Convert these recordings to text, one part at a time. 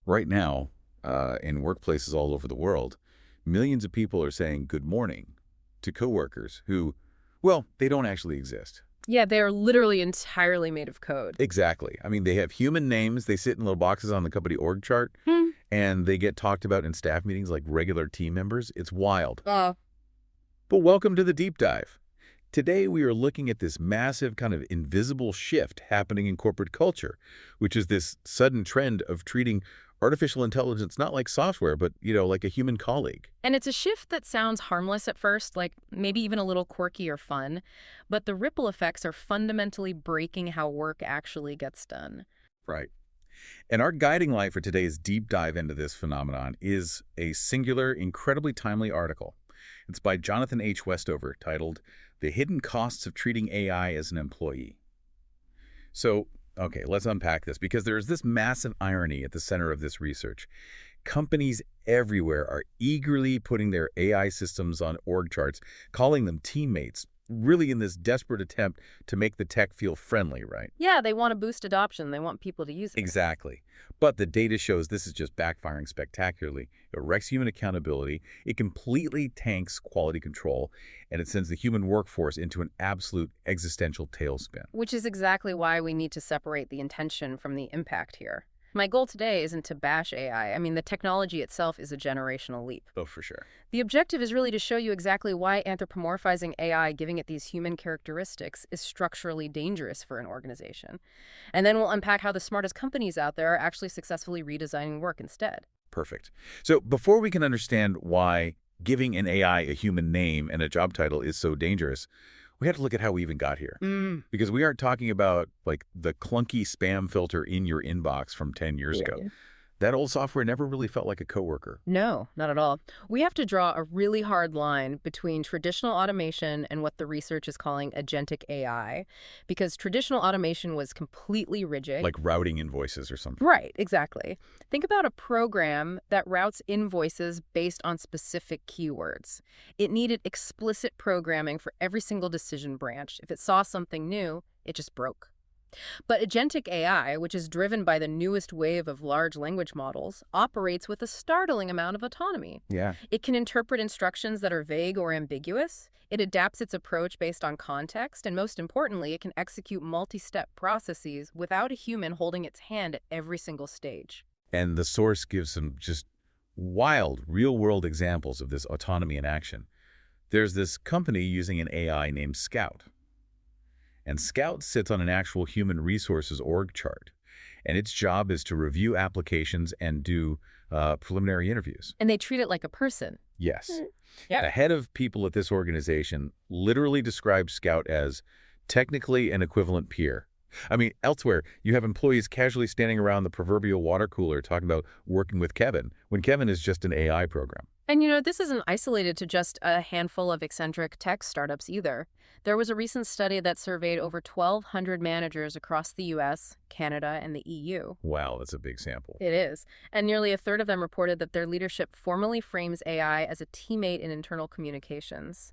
Right now, in workplaces all over the world, millions of people are saying good morning to coworkers who, well, they don't actually exist. Yeah, they are literally entirely made of code. Exactly. I mean, they have human names. They sit in little boxes on the company org chart, Hmm. and they get talked about in staff meetings like regular team members. It's wild. Uh, But welcome to the deep dive. Today, we are looking at this massive kind of invisible shift happening in corporate culture, which is this sudden trend of treating artificial intelligence not like software, but, like a human colleague. and it's a shift that sounds harmless at first, like maybe even a little quirky or fun, but the ripple effects are fundamentally breaking how work actually gets done. Right. And our guiding light for today's deep dive into this phenomenon is a singular, incredibly timely article. It's by Jonathan H. Westover, titled The Hidden Costs of Treating AI as an Employee. So, okay, let's unpack this, because there's this massive irony at the center of this research. Companies everywhere are eagerly putting their AI systems on org charts, calling them teammates, really in this desperate attempt to make the tech feel friendly, right? Yeah, they want to boost adoption. They want people to use it. Exactly. But the data shows this is just backfiring spectacularly. It wrecks human accountability, it completely tanks quality control, and it sends the human workforce into an absolute existential tailspin. Which is exactly why we need to separate the intention from the impact here. My goal today isn't to bash AI. I mean, the technology itself is a generational leap. Oh, for sure. The objective is really to show you exactly why anthropomorphizing AI, giving it these human characteristics, is structurally dangerous for an organization. And then we'll unpack how the smartest companies out there are actually successfully redesigning work instead. Perfect. So before we can understand why giving an AI a human name and a job title is so dangerous, we have to look at how we even got here. Because we aren't talking about like the clunky spam filter in your inbox from 10 years ago. Yeah. That old software never really felt like a coworker. No, not at all. We have to draw a really hard line between traditional automation and what the research is calling agentic AI, because traditional automation was completely rigid. Like routing invoices or something. Right, exactly. Think about a program that routes invoices based on specific keywords. It needed explicit programming for every single decision branch. If it saw something new, it just broke. But agentic AI, which is driven by the newest wave of large language models, operates with a startling amount of autonomy. Yeah. It can interpret instructions that are vague or ambiguous. It adapts its approach based on context, and most importantly, it can execute multi-step processes without a human holding its hand at every single stage. And the source gives some just wild, real-world examples of this autonomy in action. There's this company using an AI named Scout. And Scout sits on an actual human resources org chart. And its job is to review applications and do preliminary interviews. And they treat it like a person. Yes. Yeah. The head of people at this organization literally describes Scout as technically an equivalent peer. I mean, elsewhere, you have employees casually standing around the proverbial water cooler talking about working with Kevin, when Kevin is just an AI program. And this isn't isolated to just a handful of eccentric tech startups either. There was a recent study that surveyed over 1,200 managers across the US, Canada, and the EU. Wow, that's a big sample. It is. And nearly a third of them reported that their leadership formally frames AI as a teammate in internal communications.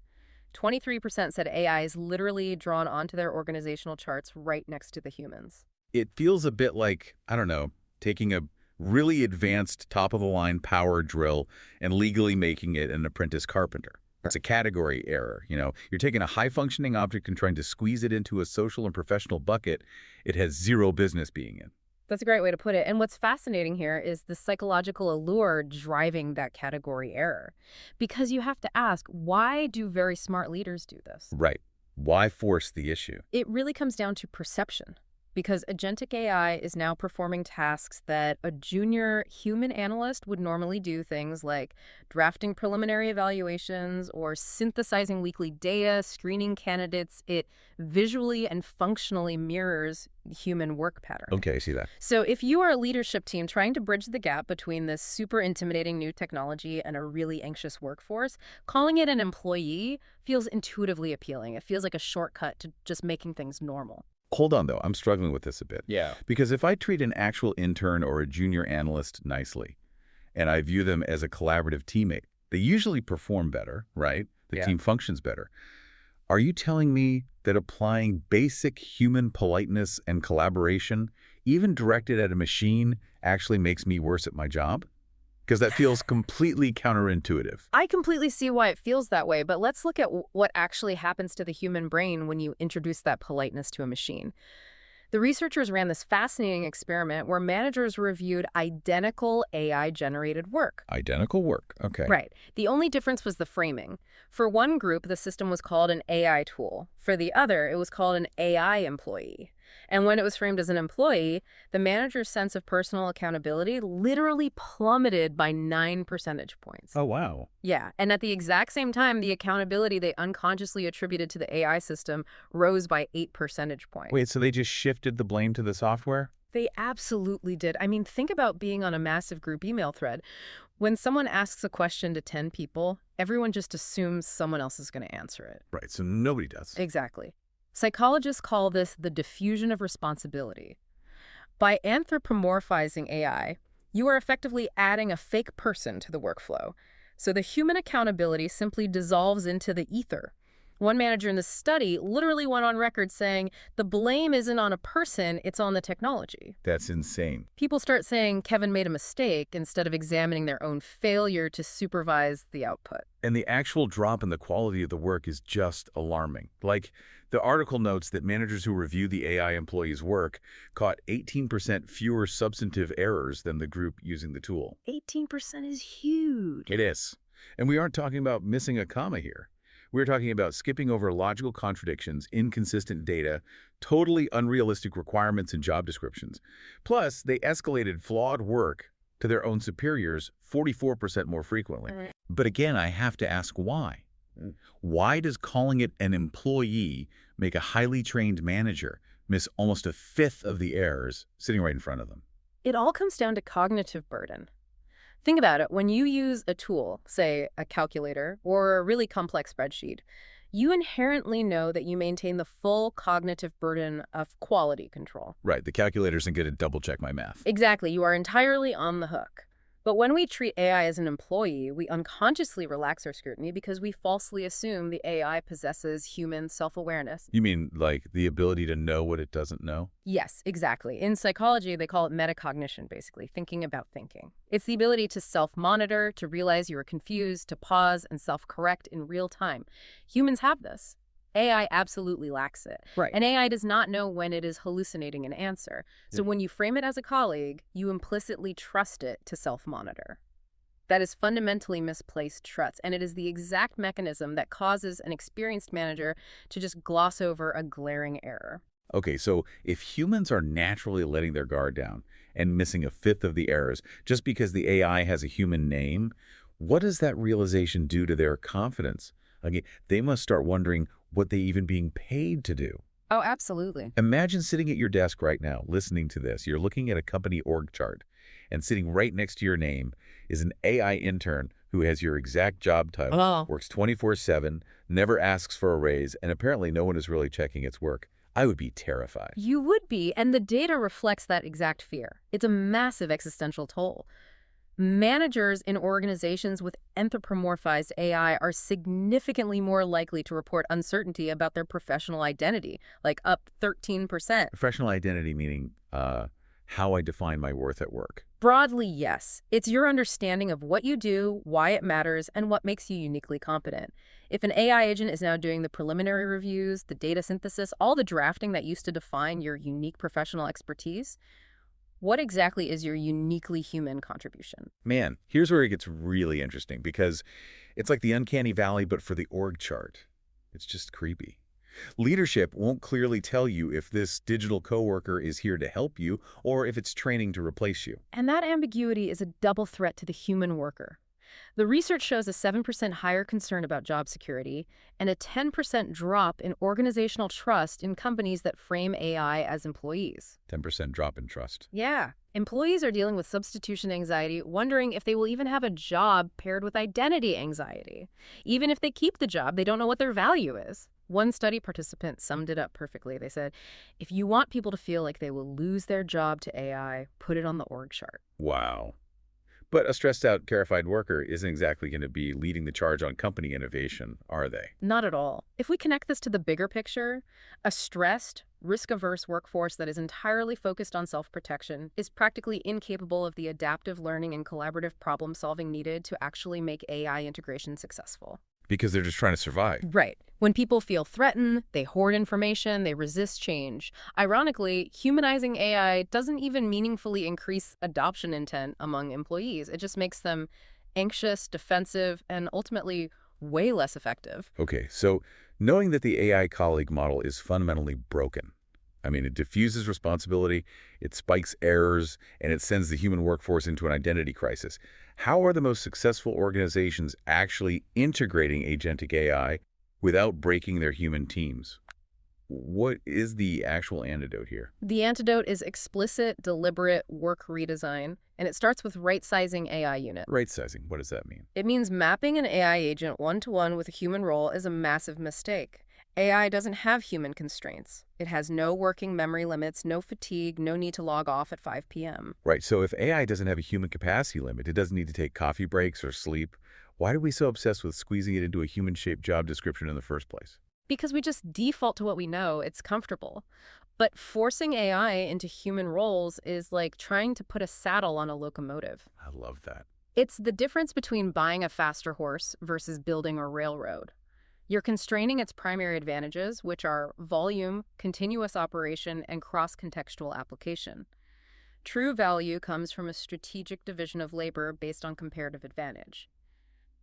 23% said AI is literally drawn onto their organizational charts right next to the humans. It feels a bit like, I don't know, taking a really advanced top-of-the-line power drill and legally making it an apprentice carpenter. It's a category error. You're taking a high-functioning object and trying to squeeze it into a social and professional bucket it has zero business being in. That's a great way to put it. And what's fascinating here is the psychological allure driving that category error. Because you have to ask, why do very smart leaders do this? Right. Why force the issue? It really comes down to perception. Because agentic AI is now performing tasks that a junior human analyst would normally do, things like drafting preliminary evaluations or synthesizing weekly data, screening candidates. It visually and functionally mirrors human work pattern. Okay, I see that. So if you are a leadership team trying to bridge the gap between this super intimidating new technology and a really anxious workforce, calling it an employee feels intuitively appealing. It feels like a shortcut to just making things normal. Hold on, though. I'm struggling with this a bit. Yeah. Because if I treat an actual intern or a junior analyst nicely, and I view them as a collaborative teammate, they usually perform better, right? The team functions better. Are you telling me that applying basic human politeness and collaboration, even directed at a machine, actually makes me worse at my job? Because that feels completely counterintuitive. I completely see why it feels that way, but let's look at what actually happens to the human brain when you introduce that politeness to a machine. The researchers ran this fascinating experiment where managers reviewed identical AI-generated work. Identical work. Okay. Right. The only difference was the framing. For one group, the system was called an AI tool. For the other, it was called an AI employee. And when it was framed as an employee, the manager's sense of personal accountability literally plummeted by 9 percentage points. Oh, wow. Yeah, and at the exact same time, the accountability they unconsciously attributed to the AI system rose by 8 percentage points. Wait, so they just shifted the blame to the software? They absolutely did. I mean, think about being on a massive group email thread. When someone asks a question to 10 people, everyone just assumes someone else is going to answer it. Right, so nobody does. Exactly. Psychologists call this the diffusion of responsibility. By anthropomorphizing AI, you are effectively adding a fake person to the workflow. So the human accountability simply dissolves into the ether. One manager in the study literally went on record saying, the blame isn't on a person, it's on the technology. That's insane. People start saying Kevin made a mistake instead of examining their own failure to supervise the output. And the actual drop in the quality of the work is just alarming. Like, the article notes that managers who review the AI employees' work caught 18% fewer substantive errors than the group using the tool. 18% is huge. It is. And we aren't talking about missing a comma here. We're talking about skipping over logical contradictions, inconsistent data, totally unrealistic requirements and job descriptions. Plus, they escalated flawed work to their own superiors 44% more frequently. Right. But again, I have to ask why. Why does calling it an employee make a highly trained manager miss almost a fifth of the errors sitting right in front of them? It all comes down to cognitive burden. Think about it. When you use a tool, say a calculator or a really complex spreadsheet, you inherently know that you maintain the full cognitive burden of quality control. Right, the calculator isn't going to double-check my math. Exactly. You are entirely on the hook. But when we treat AI as an employee, we unconsciously relax our scrutiny because we falsely assume the AI possesses human self-awareness. You mean like the ability to know what it doesn't know? Yes, exactly. In psychology, they call it metacognition, basically, thinking about thinking. It's the ability to self-monitor, to realize you are confused, to pause and self-correct in real time. Humans have this. AI absolutely lacks it. Right. And AI does not know when it is hallucinating an answer. So when you frame it as a colleague, you implicitly trust it to self-monitor. That is fundamentally misplaced trust, and it is the exact mechanism that causes an experienced manager to just gloss over a glaring error. Okay, so if humans are naturally letting their guard down and missing a fifth of the errors just because the AI has a human name, what does that realization do to their confidence? Again, they must start wondering what they even being paid to do. Oh, absolutely. Imagine sitting at your desk right now, listening to this. You're looking at a company org chart, and sitting right next to your name is an AI intern who has your exact job title, works 24/7, never asks for a raise, and apparently no one is really checking its work. I would be terrified. You would be, and the data reflects that exact fear. It's a massive existential toll. Managers in organizations with anthropomorphized AI are significantly more likely to report uncertainty about their professional identity, like up 13%. Professional identity meaning how I define my worth at work. Broadly, yes. It's your understanding of what you do, why it matters, and what makes you uniquely competent. If an AI agent is now doing the preliminary reviews, the data synthesis, all the drafting that used to define your unique professional expertise, what exactly is your uniquely human contribution? Man, here's where it gets really interesting because it's like the uncanny valley, but for the org chart. It's just creepy. Leadership won't clearly tell you if this digital coworker is here to help you or if it's training to replace you. And that ambiguity is a double threat to the human worker. The research shows a 7% higher concern about job security and a 10% drop in organizational trust in companies that frame AI as employees. 10% drop in trust. Yeah. Employees are dealing with substitution anxiety, wondering if they will even have a job paired with identity anxiety. Even if they keep the job, they don't know what their value is. One study participant summed it up perfectly. They said, if you want people to feel like they will lose their job to AI, put it on the org chart. Wow. But a stressed-out, terrified worker isn't exactly going to be leading the charge on company innovation, are they? Not at all. If we connect this to the bigger picture, a stressed, risk-averse workforce that is entirely focused on self-protection is practically incapable of the adaptive learning and collaborative problem-solving needed to actually make AI integration successful. Because they're just trying to survive. Right. When people feel threatened, they hoard information, they resist change. Ironically, humanizing AI doesn't even meaningfully increase adoption intent among employees. It just makes them anxious, defensive, and ultimately way less effective. Okay, so knowing that the AI colleague model is fundamentally broken, I mean, it diffuses responsibility, it spikes errors, and it sends the human workforce into an identity crisis. How are the most successful organizations actually integrating agentic AI without breaking their human teams? What is the actual antidote here? The antidote is explicit, deliberate work redesign, and it starts with right-sizing AI unit. Right sizing, what does that mean? It means mapping an AI agent one-to-one with a human role is a massive mistake. AI doesn't have human constraints. It has no working memory limits, no fatigue, no need to log off at 5 p.m. Right, so if AI doesn't have a human capacity limit, it doesn't need to take coffee breaks or sleep, why are we so obsessed with squeezing it into a human-shaped job description in the first place? Because we just default to what we know, it's comfortable. But forcing AI into human roles is like trying to put a saddle on a locomotive. I love that. It's the difference between buying a faster horse versus building a railroad. You're constraining its primary advantages, which are volume, continuous operation, and cross-contextual application. True value comes from a strategic division of labor based on comparative advantage.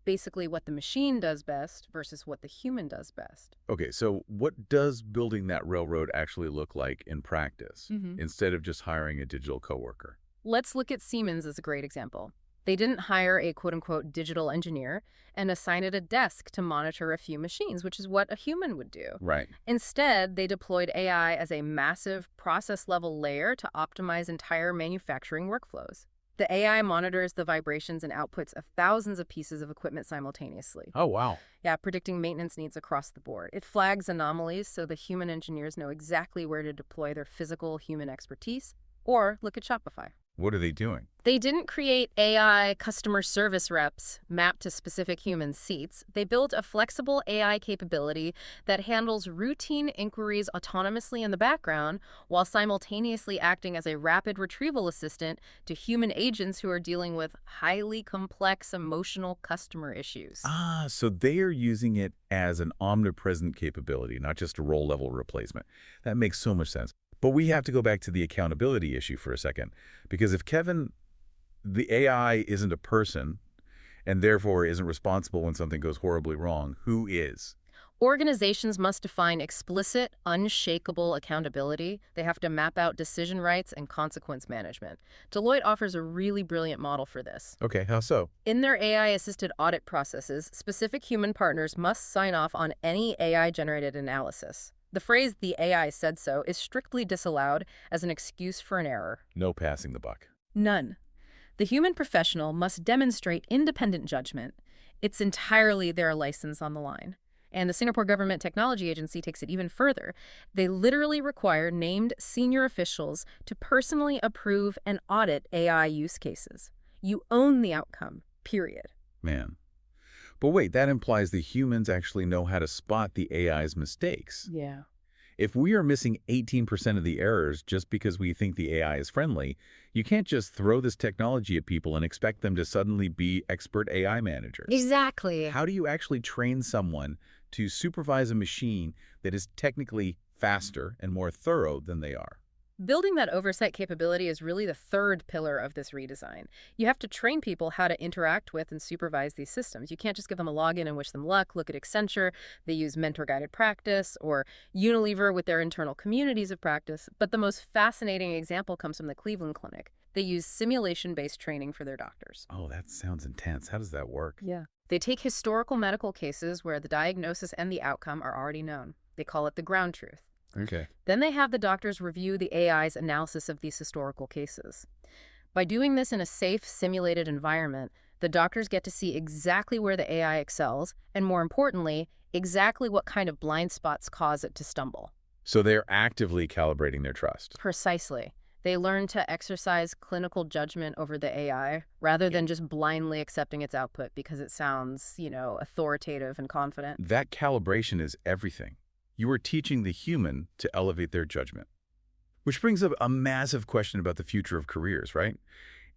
Basically what the machine does best versus what the human does best. Okay, so what does building that railroad actually look like in practice, instead of just hiring a digital coworker? Let's look at Siemens as a great example. They didn't hire a quote-unquote digital engineer and assign it a desk to monitor a few machines, which is what a human would do. Right. Instead, they deployed AI as a massive process-level layer to optimize entire manufacturing workflows. The AI monitors the vibrations and outputs of thousands of pieces of equipment simultaneously. Oh, wow. Yeah, predicting maintenance needs across the board. It flags anomalies so the human engineers know exactly where to deploy their physical human expertise. Or look at Shopify. What are they doing? They didn't create AI customer service reps mapped to specific human seats. They built a flexible AI capability that handles routine inquiries autonomously in the background while simultaneously acting as a rapid retrieval assistant to human agents who are dealing with highly complex emotional customer issues. Ah, so they are using it as an omnipresent capability, not just a role-level replacement. That makes so much sense. But we have to go back to the accountability issue for a second, because if the AI isn't a person, and therefore isn't responsible when something goes horribly wrong, who is? Organizations must define explicit, unshakable accountability. They have to map out decision rights and consequence management. Deloitte offers a really brilliant model for this. Okay, how so? In their AI-assisted audit processes, specific human partners must sign off on any AI-generated analysis. The phrase "the AI said so" is strictly disallowed as an excuse for an error. No passing the buck. None. The human professional must demonstrate independent judgment. It's entirely their license on the line. And the Singapore Government Technology Agency takes it even further. They literally require named senior officials to personally approve and audit AI use cases. You own the outcome, period. Man. But wait, that implies the humans actually know how to spot the AI's mistakes. Yeah. If we are missing 18% of the errors just because we think the AI is friendly, you can't just throw this technology at people and expect them to suddenly be expert AI managers. Exactly. How do you actually train someone to supervise a machine that is technically faster and more thorough than they are? Building that oversight capability is really the third pillar of this redesign. You have to train people how to interact with and supervise these systems. You can't just give them a login and wish them luck. Look at Accenture. They use mentor-guided practice, or Unilever with their internal communities of practice. But the most fascinating example comes from the Cleveland Clinic. They use simulation-based training for their doctors. Oh, that sounds intense. How does that work? Yeah. They take historical medical cases where the diagnosis and the outcome are already known. They call it the ground truth. Okay. Then they have the doctors review the AI's analysis of these historical cases. By doing this in a safe, simulated environment, the doctors get to see exactly where the AI excels, and more importantly, exactly what kind of blind spots cause it to stumble. So they're actively calibrating their trust. Precisely. They learn to exercise clinical judgment over the AI rather Yeah. than just blindly accepting its output because it sounds, authoritative and confident. That calibration is everything. You are teaching the human to elevate their judgment. Which brings up a massive question about the future of careers, right?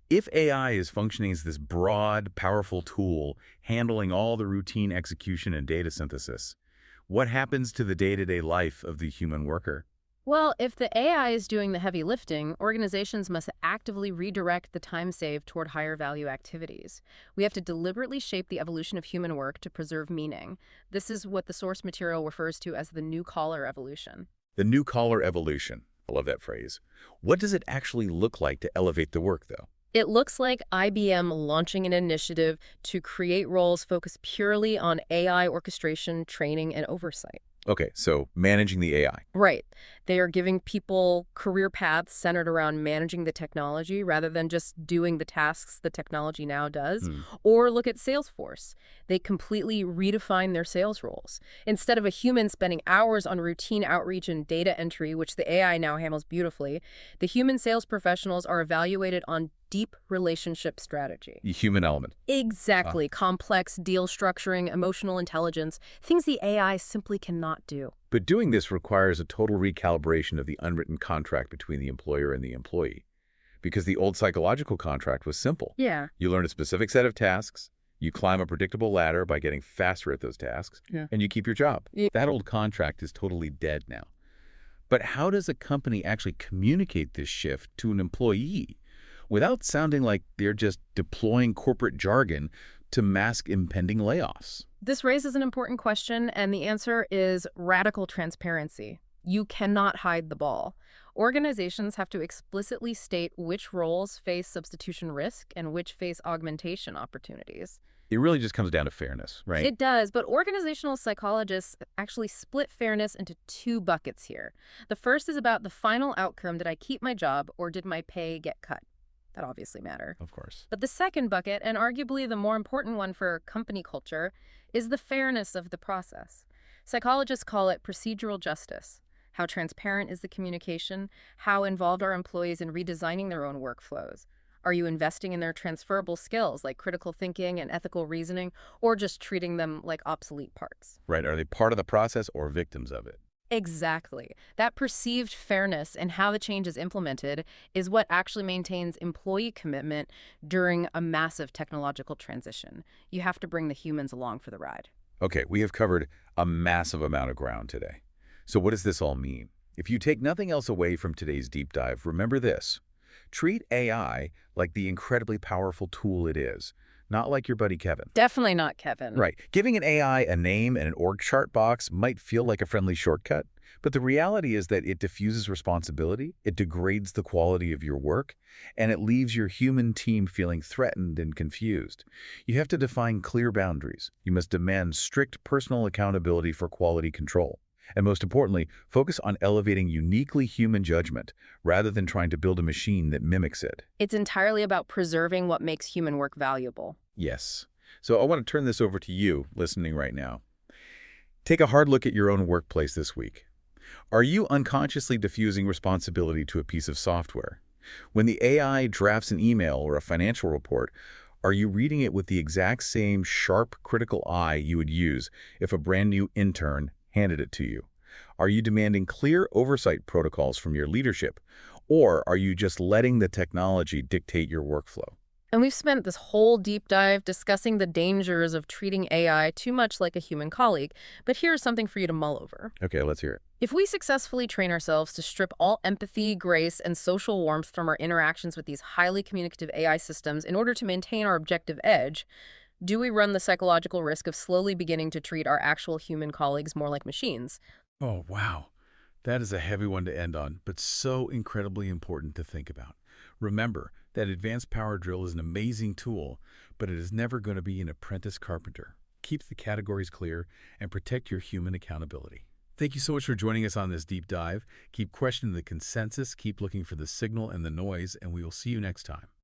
If AI is functioning as this broad, powerful tool handling all the routine execution and data synthesis, what happens to the day-to-day life of the human worker? Well, if the AI is doing the heavy lifting, organizations must actively redirect the time saved toward higher value activities. We have to deliberately shape the evolution of human work to preserve meaning. This is what the source material refers to as the new collar evolution. The new collar evolution. I love that phrase. What does it actually look like to elevate the work, though? It looks like IBM launching an initiative to create roles focused purely on AI orchestration, training, and oversight. Okay, so managing the AI. Right. They are giving people career paths centered around managing the technology rather than just doing the tasks the technology now does. Hmm. Or look at Salesforce. They completely redefine their sales roles. Instead of a human spending hours on routine outreach and data entry, which the AI now handles beautifully, the human sales professionals are evaluated on deep relationship strategy. The human element. Ah, Exactly. Complex deal structuring, emotional intelligence, things the AI simply cannot do. but doing this requires a total recalibration of the unwritten contract between the employer and the employee. Because the old psychological contract was simple. Yeah. You learn a specific set of tasks, you climb a predictable ladder by getting faster at those tasks, Yeah. and you keep your job. Yeah. That old contract is totally dead now. But how does a company actually communicate this shift to an employee without sounding like they're just deploying corporate jargon to mask impending layoffs? This raises an important question, and the answer is radical transparency. You cannot hide the ball. Organizations have to explicitly state which roles face substitution risk and which face augmentation opportunities. It really just comes down to fairness, right? It does, but organizational psychologists actually split fairness into two buckets here. The first is about the final outcome: did I keep my job or did my pay get cut? That obviously matter. Of course. But the second bucket, and arguably the more important one for company culture, is the fairness of the process. Psychologists call it procedural justice. How transparent is the communication? How involved are employees in redesigning their own workflows? Are you investing in their transferable skills like critical thinking and ethical reasoning, or just treating them like obsolete parts? Right. Are they part of the process or victims of it? Exactly. That perceived fairness and how the change is implemented is what actually maintains employee commitment during a massive technological transition. You have to bring the humans along for the ride. Okay, we have covered a massive amount of ground today. So what does this all mean? If you take nothing else away from today's deep dive, remember this. Treat AI like the incredibly powerful tool it is, not like your buddy Kevin. Definitely not Kevin. Right. Giving an AI a name and an org chart box might feel like a friendly shortcut, but the reality is that it diffuses responsibility, it degrades the quality of your work, and it leaves your human team feeling threatened and confused. You have to define clear boundaries. You must demand strict personal accountability for quality control. And most importantly, focus on elevating uniquely human judgment rather than trying to build a machine that mimics it. It's entirely about preserving what makes human work valuable. Yes. So I want to turn this over to you listening right now. Take a hard look at your own workplace this week. Are you unconsciously diffusing responsibility to a piece of software? When the AI drafts an email or a financial report, are you reading it with the exact same sharp, critical eye you would use if a brand new intern handed it to you? Are you demanding clear oversight protocols from your leadership, or are you just letting the technology dictate your workflow? And we've spent this whole deep dive discussing the dangers of treating AI too much like a human colleague, but here's something for you to mull over. Okay, let's hear it. If we successfully train ourselves to strip all empathy, grace, and social warmth from our interactions with these highly communicative AI systems in order to maintain our objective edge, do we run the psychological risk of slowly beginning to treat our actual human colleagues more like machines? Oh, wow. That is a heavy one to end on, but so incredibly important to think about. Remember that advanced power drill is an amazing tool, but it is never going to be an apprentice carpenter. Keep the categories clear and protect your human accountability. Thank you so much for joining us on this deep dive. Keep questioning the consensus, keep looking for the signal and the noise, and we will see you next time.